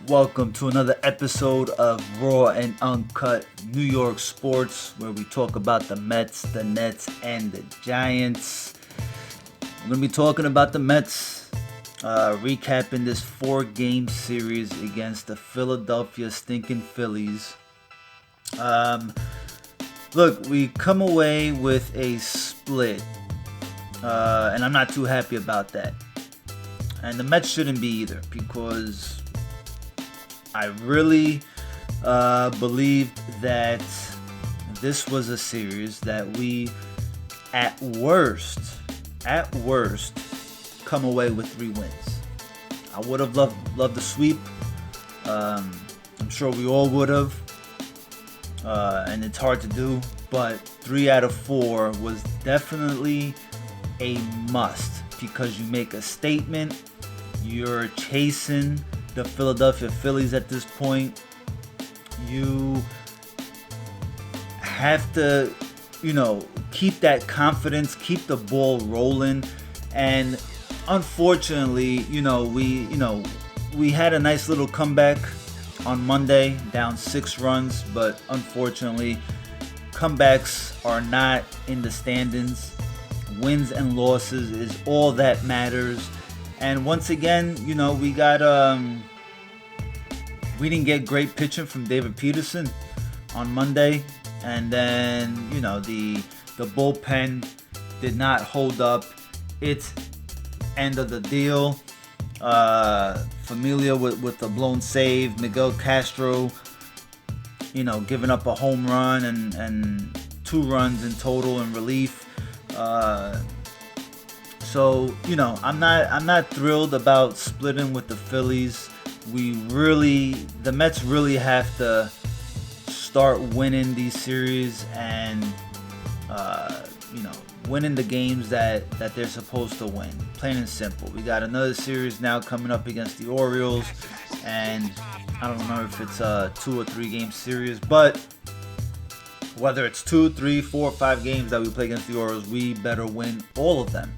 Welcome to another episode of RAW and UNCUT New York Sports, where we talk about the Mets, the Nets, and the Giants. We're going to be talking about the Mets, recapping this 4-game series against the Philadelphia stinking Phillies. Look, we come away with a split, and I'm not too happy about that. And the Mets shouldn't be either, because I really believed that this was a series that we, at worst, come away with 3 wins. I would have loved the sweep. I'm sure we all would have. And it's hard to do, but 3 out of 4 was definitely a must, because you make a statement. You're chasing the Philadelphia Phillies at this point. You have to, keep that confidence, keep the ball rolling. And unfortunately, we had a nice little comeback on Monday, down 6 runs, but unfortunately, comebacks are not in the standings. Wins and losses is all that matters. And once again, we didn't get great pitching from David Peterson on Monday. And then, the bullpen did not hold up. It's end of the deal. Familia with the blown save. Miguel Castro, giving up a home run and 2 runs in total in relief. So, I'm not thrilled about splitting with the Phillies. The Mets really have to start winning these series and, winning the games that they're supposed to win. Plain and simple. We got another series now coming up against the Orioles, and I don't know if it's a 2 or 3 game series, but whether it's 2, 3, 4, 5 games that we play against the Orioles, we better win all of them,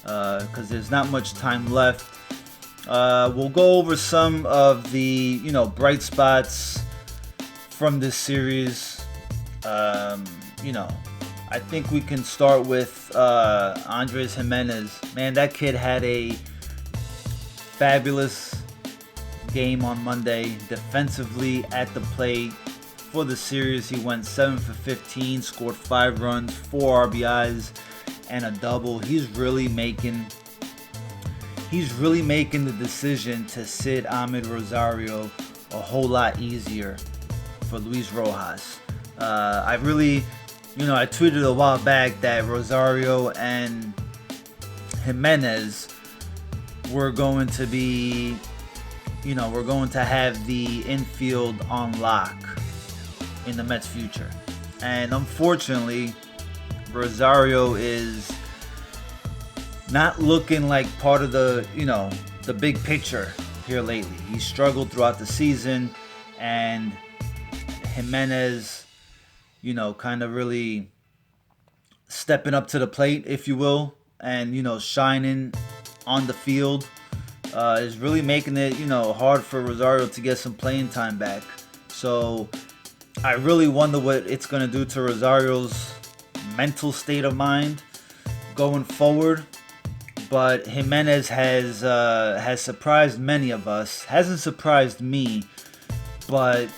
because there's not much time left. We'll go over some of the bright spots from this series. I think we can start with Andres Gimenez. Man, that kid had a fabulous game on Monday. Defensively at the plate for the series, he went 7 for 15, scored 5 runs, 4 RBIs, and a double. He's really making the decision to sit Ahmed Rosario a whole lot easier for Luis Rojas. I tweeted a while back that Rosario and Gimenez were going to be, we're going to have the infield on lock in the Mets' future. And unfortunately, Rosario is not looking like part of the big picture here lately. He struggled throughout the season, and Gimenez, kind of really stepping up to the plate, if you will, and, shining on the field, is really making it, hard for Rosario to get some playing time back. So I really wonder what it's going to do to Rosario's mental state of mind going forward. But Gimenez has surprised many of us. Hasn't surprised me, but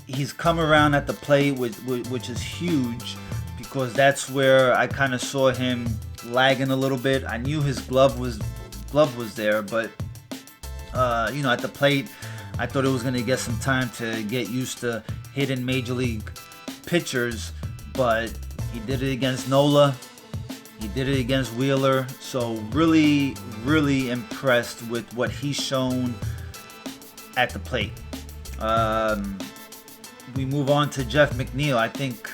he's come around at the plate, which is huge, because that's where I kind of saw him lagging a little bit. I knew his glove was there, but at the plate, I thought it was going to get some time to get used to hitting major league pitchers. But he did it against Nola. He did it against Wheeler. So really, really impressed with what he's shown at the plate. We move on to Jeff McNeil. I think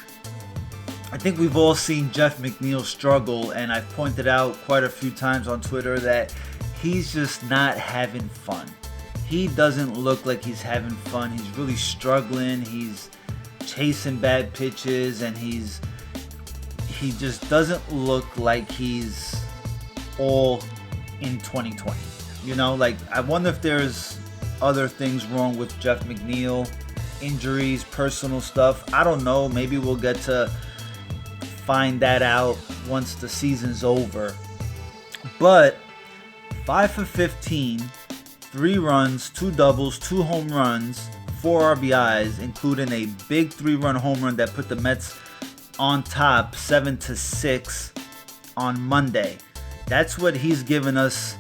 we've all seen Jeff McNeil struggle, and I've pointed out quite a few times on Twitter that he's just not having fun. He doesn't look like he's having fun. He's really struggling. He's chasing bad pitches, and he just doesn't look like he's all in 2020. I wonder if there's other things wrong with Jeff McNeil, injuries, personal stuff. I don't know. Maybe we'll get to find that out once the season's over. But 5 for 15, 3 runs, 2 doubles, 2 home runs, 4 RBIs, including a big 3-run home run that put the Mets on top 7-6 on Monday. That's what he's given us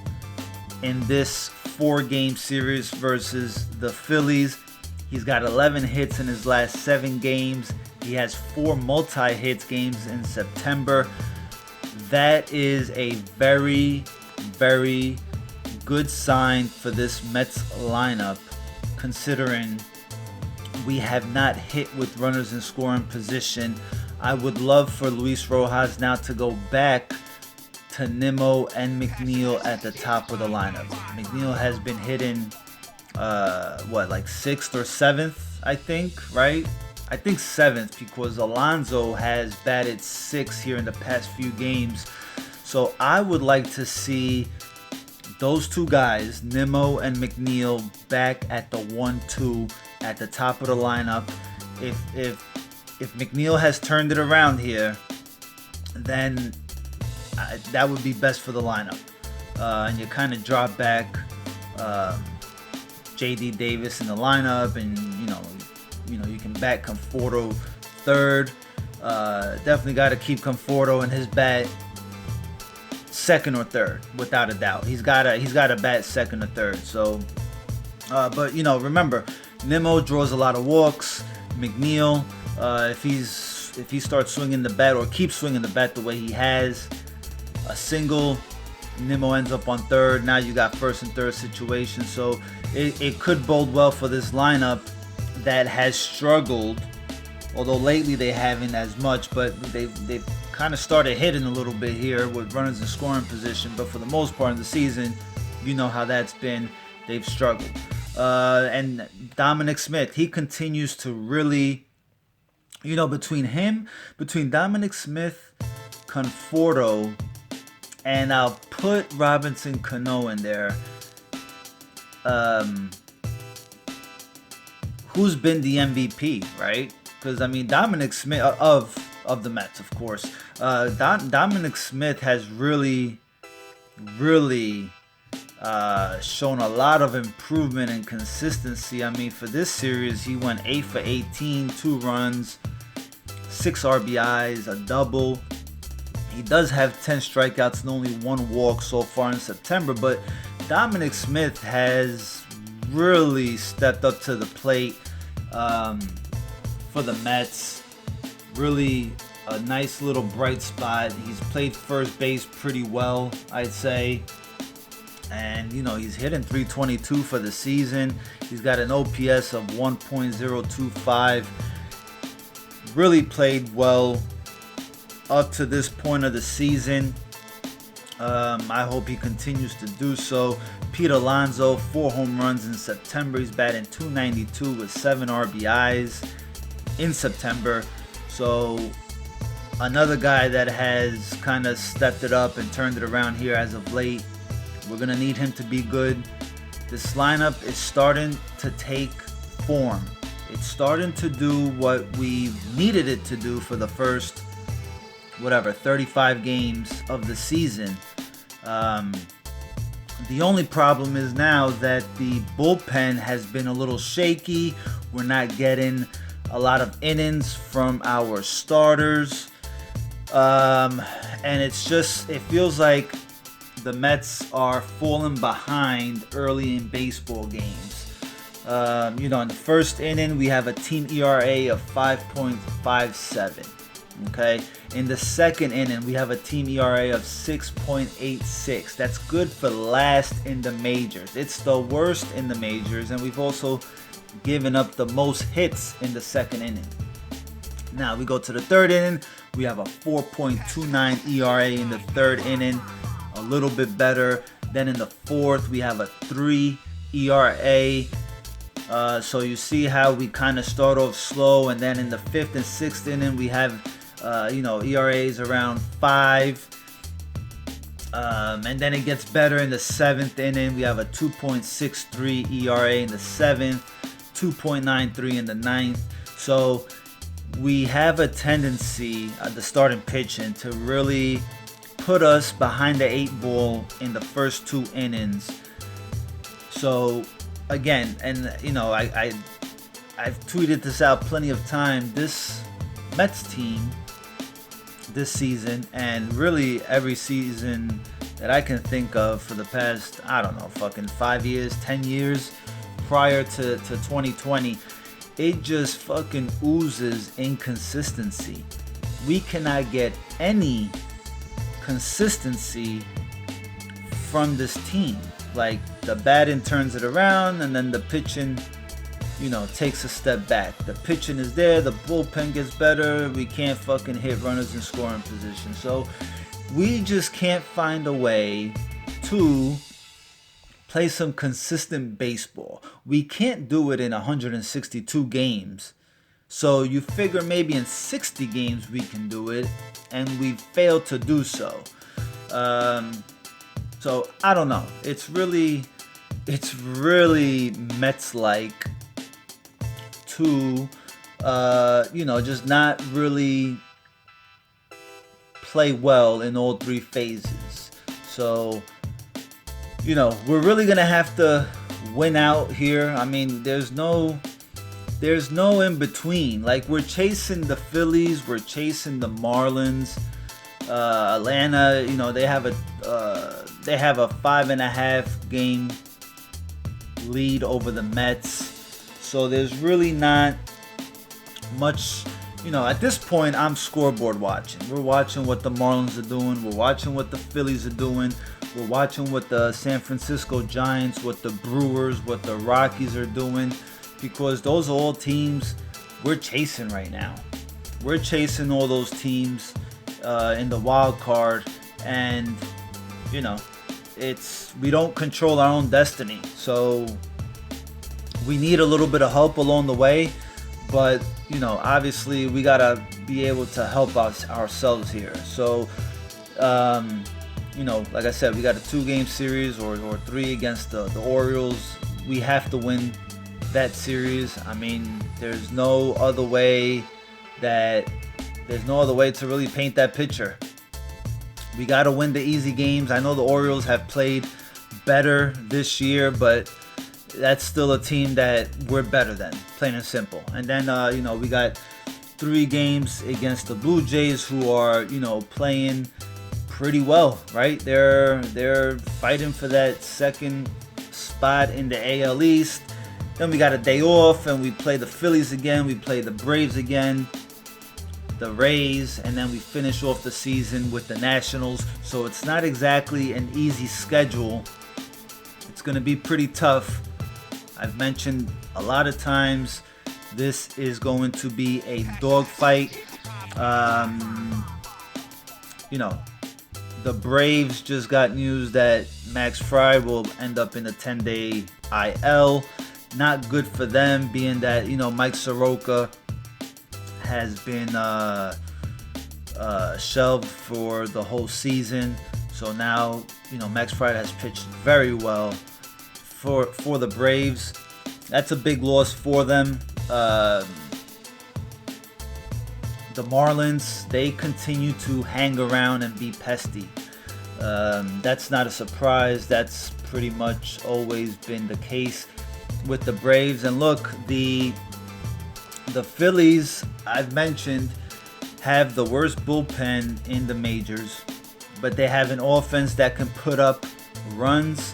in this 4-game series versus the Phillies. He's got 11 hits in his last 7 games. He has 4 multi-hits games in September. That is a very, very good sign for this Mets lineup, considering we have not hit with runners in scoring position. I would love for Luis Rojas now to go back to Nimmo and McNeil at the top of the lineup. McNeil has been hitting, like 6th or 7th, I think, right? I think 7th, because Alonso has batted 6th here in the past few games. So I would like to see those 2 guys, Nimmo and McNeil, back at the 1-2 at the top of the lineup. If McNeil has turned it around here, then that would be best for the lineup. And you kind of drop back J.D. Davis in the lineup, and you can back Conforto third. Definitely got to keep Conforto in his bat second or third, without a doubt. He's got to bat second or third. So, but remember, Nimmo draws a lot of walks. McNeil, if he starts swinging the bat or keeps swinging the bat the way he has, a single, Nimmo ends up on third. Now you got first and third situation. So it could bode well for this lineup that has struggled, although lately they haven't as much, but they've kind of started hitting a little bit here with runners in scoring position. But for the most part of the season, you know how that's been. They've struggled. And Dominic Smith, he continues to really, between Dominic Smith, Conforto, and I'll put Robinson Cano in there. Who's been the MVP, right? Because Dominic Smith of the Mets, of course. Dominic Smith has really shown a lot of improvement and consistency. For this series, he went 8 for 18, 2 runs, 6 RBIs, a double. He does have 10 strikeouts and only 1 walk so far in September, but Dominic Smith has really stepped up to the plate for the Mets. Really a nice little bright spot. He's played first base pretty well, I'd say. And, he's hitting .322 for the season. He's got an OPS of 1.025. Really played well up to this point of the season. I hope he continues to do so. Pete Alonso, 4 home runs in September. He's batting .292 with 7 RBIs in September. So another guy that has kind of stepped it up and turned it around here as of late. We're going to need him to be good. This lineup is starting to take form. It's starting to do what we needed it to do for the first 35 games of the season. The only problem is now that the bullpen has been a little shaky. We're not getting a lot of innings from our starters. And it feels like the Mets are falling behind early in baseball games. In the first inning, we have a team ERA of 5.57. Okay. In the second inning, we have a team ERA of 6.86. That's good for last in the majors. It's the worst in the majors, and we've also given up the most hits in the second inning. Now we go to the third inning. We have a 4.29 ERA in the third inning, a little bit better. Then in the fourth, we have a 3 ERA. So you see how we kind of start off slow, and then in the fifth and sixth inning, we have ERAs around 5. And then it gets better in the 7th inning. We have a 2.63 ERA in the 7th, 2.93 in the 9th. So we have a tendency at the starting pitching to really put us behind the 8 ball in the first 2 innings. So again, and you know, I've tweeted this out plenty of time. This Mets team this season, and really every season that I can think of for the past, I don't know, fucking 5 years, 10 years prior to 2020, it just fucking oozes inconsistency. We cannot get any consistency from this team. Like, the batting turns it around, and then the pitching, you know, takes a step back. The pitching is there, the bullpen gets better, we can't fucking hit runners in scoring position. So we just can't find a way to play some consistent baseball. We can't do it in 162 games. So you figure maybe in 60 games we can do it, and we failed to do so. So I don't know. It's really Mets-like to, you know, just not really play well in all 3 phases. So, you know, we're really gonna have to win out here. I mean, there's no in between. Like, we're chasing the Phillies, we're chasing the Marlins. Atlanta, you know, they have a 5.5 game lead over the Mets. So there's really not much, you know, at this point I'm scoreboard watching. We're watching what the Marlins are doing. We're watching what the Phillies are doing. We're watching what the San Francisco Giants, what the Brewers, what the Rockies are doing, because those are all teams we're chasing right now. We're chasing all those teams in the wild card, and you know, we don't control our own destiny. So we need a little bit of help along the way, but you know, obviously we gotta be able to help ourselves here. So you know, like I said, we got a 2-game series or 3 against the Orioles. We have to win that series. I mean, there's no other way to really paint that picture. We got to win the easy games. I know the Orioles have played better this year, but that's still a team that we're better than, plain and simple. And then, you know, we got 3 games against the Blue Jays, who are, you know, playing pretty well, right? They're fighting for that 2nd spot in the AL East. Then we got a day off, and we play the Phillies again. We play the Braves again, the Rays, and then we finish off the season with the Nationals. So it's not exactly an easy schedule. It's going to be pretty tough. I've mentioned a lot of times, this is going to be a dogfight. You know, the Braves just got news that Max Fry will end up in a 10-day IL. Not good for them, being that, you know, Mike Soroka has been shelved for the whole season. So now, you know, Max Fried has pitched very well for the Braves. That's a big loss for them. The Marlins, they continue to hang around and be pesty. That's not a surprise. That's pretty much always been the case with the Braves. And look, the Phillies, I've mentioned, have the worst bullpen in the majors, but they have an offense that can put up runs.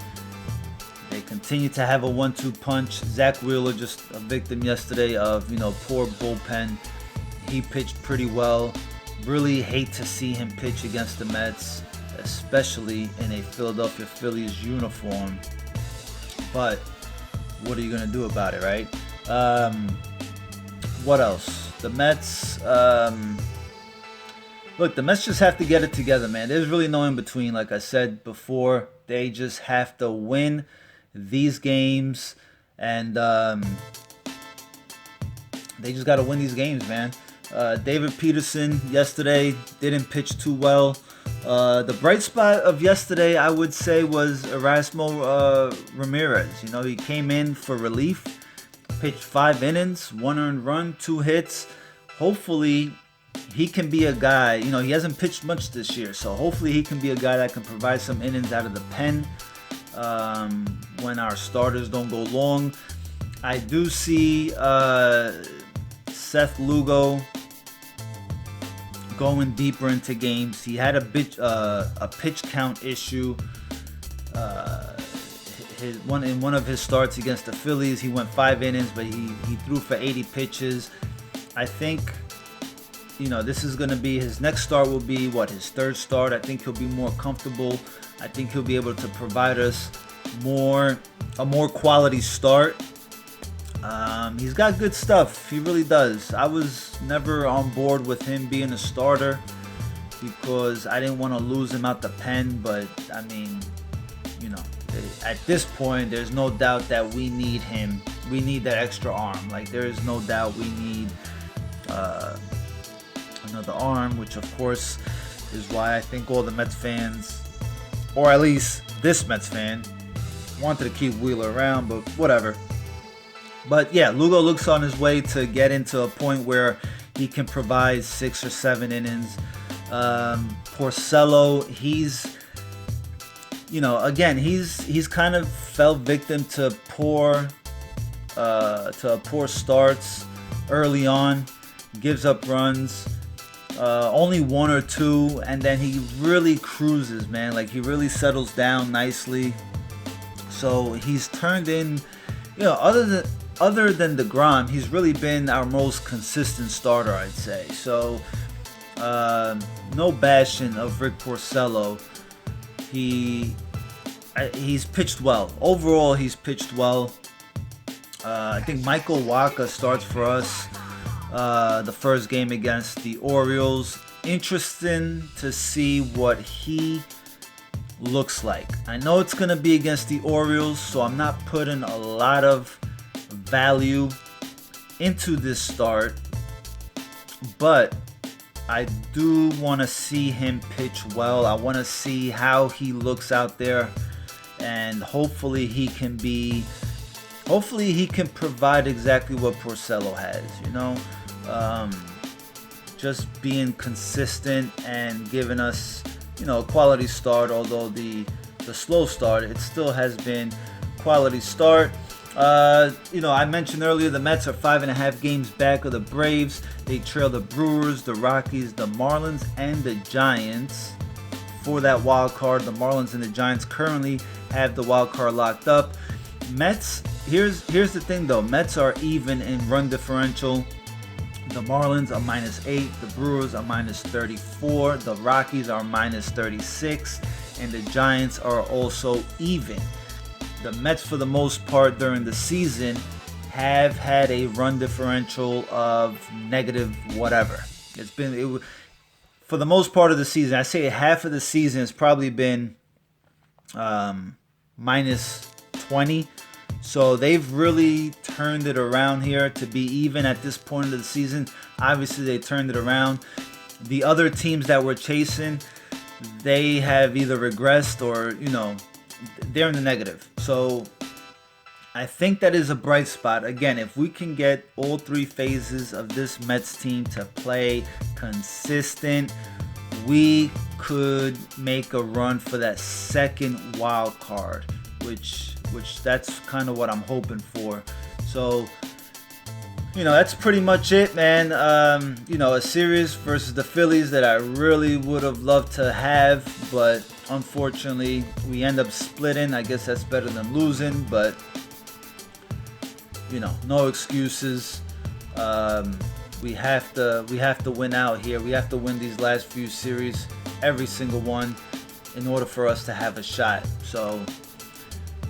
They continue to have a 1-2 punch. Zach Wheeler, just a victim yesterday of, you know, poor bullpen. He pitched pretty well. Really hate to see him pitch against the Mets, especially in a Philadelphia Phillies uniform. But what are you going to do about it, right? What else? The Mets, look, the Mets just have to get it together, man. There's really no in between. Like I said before, they just have to win these games, and they just got to win these games, man. David Peterson yesterday didn't pitch too well. The bright spot of yesterday, I would say, was Erasmo Ramirez. You know, he came in for relief, pitched 5 innings, 1 earned run, 2 hits. Hopefully, he can be a guy. You know, he hasn't pitched much this year, so hopefully he can be a guy that can provide some innings out of the pen when our starters don't go long. I do see Seth Lugo going deeper into games. He had a pitch count issue. In one of his starts against the Phillies, he went 5 innings, but he threw for 80 pitches. I think, you know, this is going to be his next start. Will be his 3rd start. I think he'll be more comfortable. I think he'll be able to provide us a more quality start. He's got good stuff. He really does. I was never on board with him being a starter because I didn't want to lose him out the pen. But I mean, you know, at this point, there's no doubt that we need him. We need that extra arm. Like, there is no doubt we need another arm, which of course is why I think all the Mets fans, or at least this Mets fan, wanted to keep Wheeler around, but whatever. But yeah, Lugo looks on his way to get into a point where he can provide 6 or 7 innings. Porcello, he's kind of fell victim to poor starts early on. Gives up runs, only 1 or 2, and then he really cruises, man. Like, he really settles down nicely. So he's turned in, you know, other than DeGrom, he's really been our most consistent starter, I'd say. So no bashing of Rick Porcello. He's pitched well. Overall, he's pitched well. I think Michael Wacha starts for us the first game against the Orioles. Interesting to see what he looks like. I know it's going to be against the Orioles, so I'm not putting a lot of value into this start, but I do want to see him pitch well. I want to see how he looks out there, and hopefully he can provide exactly what Porcello has, you know, just being consistent and giving us, you know, a quality start. Although the slow start, it still has been quality start. You know, I mentioned earlier the Mets are 5.5 games back of the Braves. They trail the Brewers, the Rockies, the Marlins, and the Giants for that wild card. The Marlins and the Giants currently have the wild card locked up. Mets, here's the thing though. Mets are even in run differential. The Marlins are -8, the Brewers are -34, the Rockies are -36, and the Giants are also even. The Mets, for the most part during the season, have had a run differential of negative whatever. For the most part of the season. I say half of the season has probably been -20. So they've really turned it around here to be even at this point of the season. Obviously, they turned it around. The other teams that we're chasing, they have either regressed or, you know, they're in the negative. So I think that is a bright spot. Again, if we can get all 3 phases of this Mets team to play consistent, we could make a run for that second wild card, which that's kind of what I'm hoping for. So, you know, that's pretty much it, man. You know, a series versus the Phillies that I really would have loved to have, but unfortunately we end up splitting. I guess that's better than losing, but you know, no excuses. We have to win out here. We have to win these last few series, every single one, in order for us to have a shot. So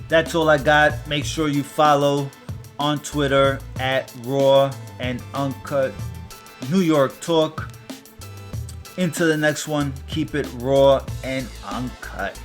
that's all I got. Make sure you follow on Twitter at RAW and UNCUT New York Talk. Into the next one, keep it raw and uncut.